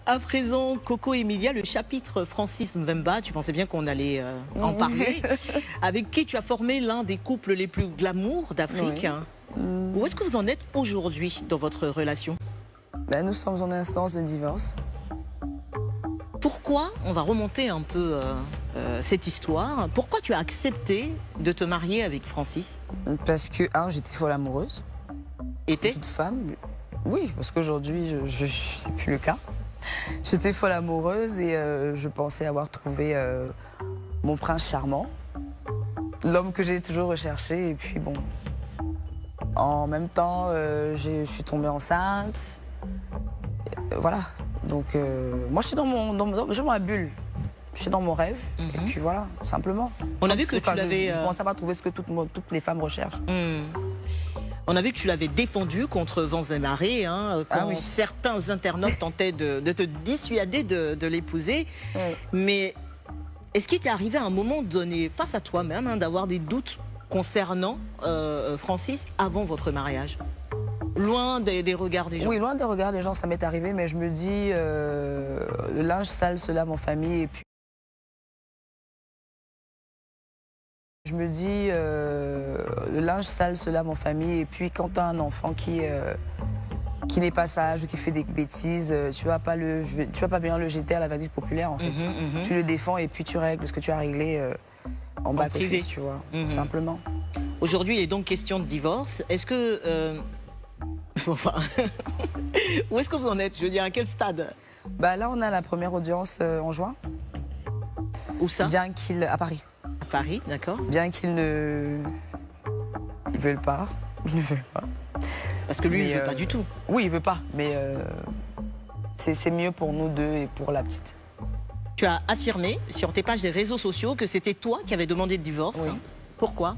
À présent, Coco Emilia, le chapitre Francis Mvemba, tu pensais bien qu'on allait en parler, avec qui tu as formé l'un des couples les plus glamour d'Afrique. Oui. Où est-ce que vous en êtes aujourd'hui dans votre relation? Ben, nous sommes en instance de divorce. Pourquoi, on va remonter un peu cette histoire, pourquoi tu as accepté de te marier avec Francis? Parce que, j'étais folle amoureuse. Était Toute femme. Oui, parce qu'aujourd'hui, c'est plus le cas. J'étais folle amoureuse et je pensais avoir trouvé mon prince charmant. L'homme que j'ai toujours recherché. Et puis bon, en même temps, je suis tombée enceinte. Voilà. Donc moi, je suis dans ma bulle. Je suis dans mon rêve. Et puis voilà, simplement. On a vu que tu l'avais... Je pensais pas trouver ce que toutes les femmes recherchent. On a vu que tu l'avais défendu contre vents et marées, quand certains internautes tentaient de te dissuader de l'épouser. Oui. Mais est-ce qu'il t'est arrivé à un moment donné, face à toi-même, d'avoir des doutes concernant Francis avant votre mariage? Loin des regards des gens. Oui, loin des regards des gens, ça m'est arrivé, mais je me dis, le linge sale se lave en famille. Et puis, je me dis, le linge sale se lave en famille. Et puis, quand tu as un enfant qui n'est pas sage ou qui fait des bêtises, tu vas pas bien le jeter à la verdict populaire, en fait. Tu le défends et puis tu règles ce que tu as réglé en back-office, tu vois, simplement. Aujourd'hui, il est donc question de divorce. Est-ce que... où est-ce que vous en êtes? Je veux dire, à quel stade? Bah là, on a la première audience en juin. Où ça? Bien qu'il... À Paris. À Paris, d'accord. Bien qu'ils ne... Ils veulent pas. Ils ne veulent pas. Parce que lui, il ne veut pas du tout. Oui, il veut pas, mais c'est mieux pour nous deux et pour la petite. Tu as affirmé sur tes pages des réseaux sociaux que c'était toi qui avais demandé le divorce. Oui. Pourquoi?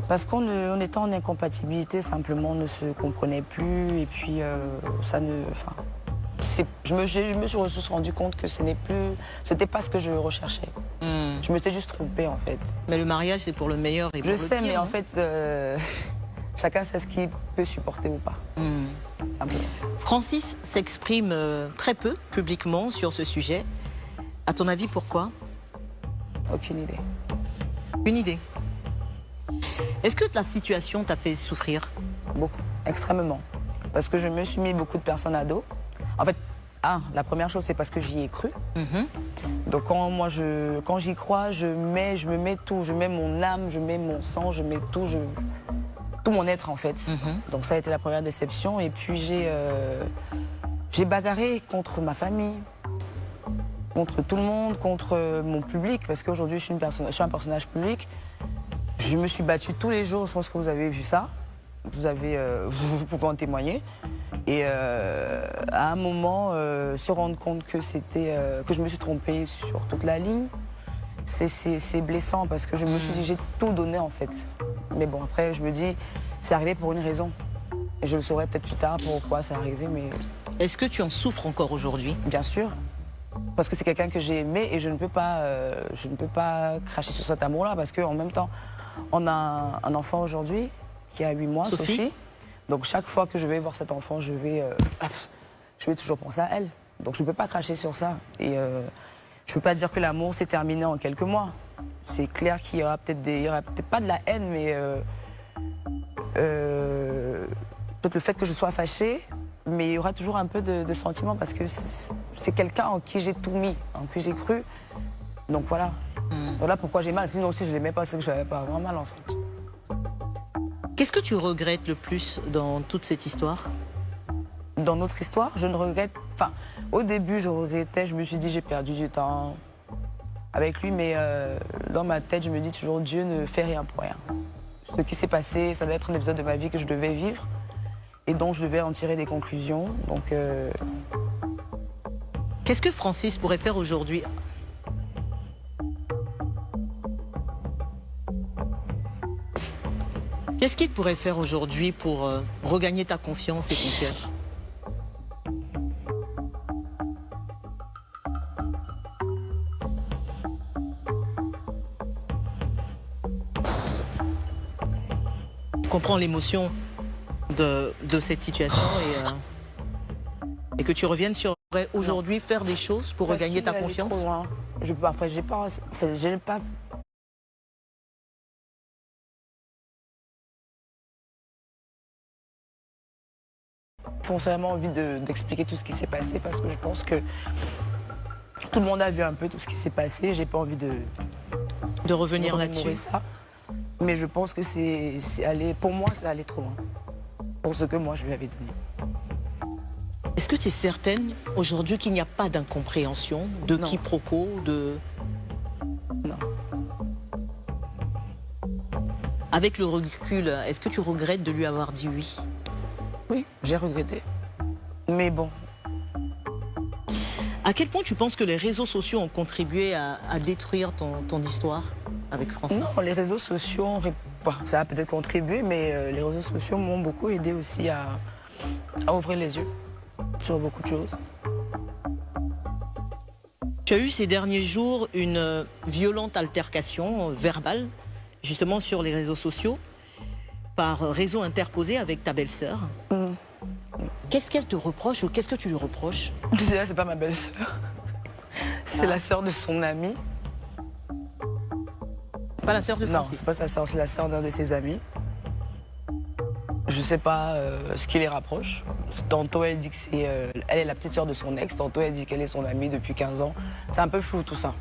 Parce qu'on était en incompatibilité, simplement, on ne se comprenait plus. Et puis, ça ne... Enfin, je me suis rendu compte que c'était pas ce que je recherchais. Je m'étais juste trompée, en fait. Mais le mariage, c'est pour le meilleur et pour le pire. Je sais, mais en fait, chacun sait ce qu'il peut supporter ou pas. Simplement. Francis s'exprime très peu publiquement sur ce sujet. À ton avis, pourquoi? Aucune idée. Une idée. Est-ce que la situation t'a fait souffrir? Beaucoup, extrêmement. Parce que je me suis mis beaucoup de personnes à dos. En fait, la première chose, c'est parce que j'y ai cru. Donc quand j'y crois, je me mets tout. Je mets mon âme, je mets mon sang, je mets tout, tout mon être, en fait. Donc ça a été la première déception. Et puis j'ai bagarré contre ma famille, contre tout le monde, contre mon public. Parce qu'aujourd'hui, je suis un personnage public. Je me suis battue tous les jours, je pense que vous avez vu ça. Vous pouvez en témoigner. Et à un moment, se rendre compte que que je me suis trompée sur toute la ligne, c'est blessant parce que je me suis dit, j'ai tout donné en fait. Mais bon, après, je me dis, c'est arrivé pour une raison. Et je le saurai peut-être plus tard pourquoi c'est arrivé, mais... Est-ce que tu en souffres encore aujourd'hui? Bien sûr. Parce que c'est quelqu'un que j'ai aimé et je ne peux pas cracher sur cet amour-là parce qu'en même temps, on a un enfant aujourd'hui qui a 8 mois, Sophie. Donc chaque fois que je vais voir cet enfant, je vais toujours penser à elle. Donc je ne peux pas cracher sur ça. Et je ne peux pas dire que l'amour s'est terminé en quelques mois. C'est clair qu'il y aura peut-être pas de la haine, mais peut-être le fait que je sois fâchée, mais il y aura toujours un peu de sentiment parce que c'est quelqu'un en qui j'ai tout mis, en qui j'ai cru. Donc voilà. Voilà pourquoi j'ai mal. Sinon aussi je ne l'aimais pas, c'est que je n'avais pas vraiment mal en fait. Qu'est-ce que tu regrettes le plus dans toute cette histoire? Dans notre histoire, je ne regrette... Enfin, au début, je regrettais, je me suis dit j'ai perdu du temps avec lui, mais dans ma tête, je me dis toujours Dieu ne fait rien pour rien. Ce qui s'est passé, ça doit être un épisode de ma vie que je devais vivre et dont je devais en tirer des conclusions. Donc, qu'est-ce que Francis pourrait faire aujourd'hui? Qu'est-ce qu'il pourrait faire aujourd'hui pour regagner ta confiance et ton cœur? Je comprends l'émotion de cette situation et Et que tu reviennes sur aujourd'hui faire des choses pour regagner ta confiance? Trop loin. Parfois, j'ai pas forcément envie d'expliquer tout ce qui s'est passé parce que je pense que tout le monde a vu un peu tout ce qui s'est passé. J'ai pas envie de revenir là-dessus. Mais je pense que pour moi, c'est allé trop loin. Pour ce que moi, je lui avais donné. Est-ce que tu es certaine aujourd'hui qu'il n'y a pas d'incompréhension, de quiproquo, de... Non. Avec le recul, est-ce que tu regrettes de lui avoir dit oui? Oui, j'ai regretté. Mais bon. À quel point tu penses que les réseaux sociaux ont contribué à détruire ton histoire avec Francis? Non, les réseaux sociaux, ça a peut-être contribué, mais les réseaux sociaux m'ont beaucoup aidé aussi à ouvrir les yeux sur beaucoup de choses. Tu as eu ces derniers jours une violente altercation verbale, justement sur les réseaux sociaux, par réseau interposé avec ta belle-sœur. Qu'est-ce qu'elle te reproche ou qu'est-ce que tu lui reproches? Déjà, c'est pas ma belle-sœur. C'est la sœur de son ami. Pas la sœur de Francis? Non, c'est pas sa sœur, c'est la sœur d'un de ses amis. Je sais pas ce qui les rapproche. Tantôt, elle dit que elle est la petite sœur de son ex. Tantôt, elle dit qu'elle est son amie depuis 15 ans. C'est un peu flou, tout ça.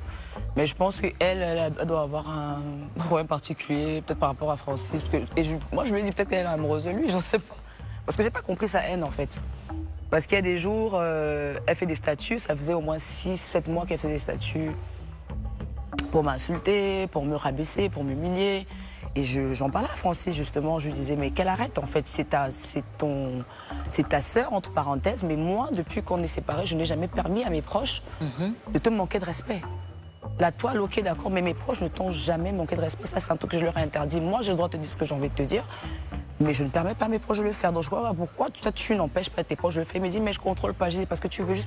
Mais je pense qu'elle doit avoir un problème particulier, peut-être par rapport à Francis. Moi, je lui ai dit peut-être qu'elle est amoureuse de lui, j'en sais pas. Parce que j'ai pas compris sa haine, en fait. Parce qu'il y a des jours, elle fait des statuts. Ça faisait au moins 6-7 mois qu'elle faisait des statuts pour m'insulter, pour me rabaisser, pour m'humilier. Et j'en parlais à Francis, justement. Je lui disais, mais qu'elle arrête, en fait. C'est ta sœur, entre parenthèses. Mais moi, depuis qu'on est séparés, je n'ai jamais permis à mes proches de te manquer de respect. La toile, ok, d'accord, mais mes proches ne t'ont jamais manqué de respect. Ça, c'est un truc que je leur ai interdit. Moi, j'ai le droit de te dire ce que j'ai envie de te dire. Mais je ne permets pas à mes proches de le faire. Donc, je vois pourquoi tu n'empêches pas tes proches de le faire. Il me dit, mais je contrôle pas. Je dis, parce que tu veux juste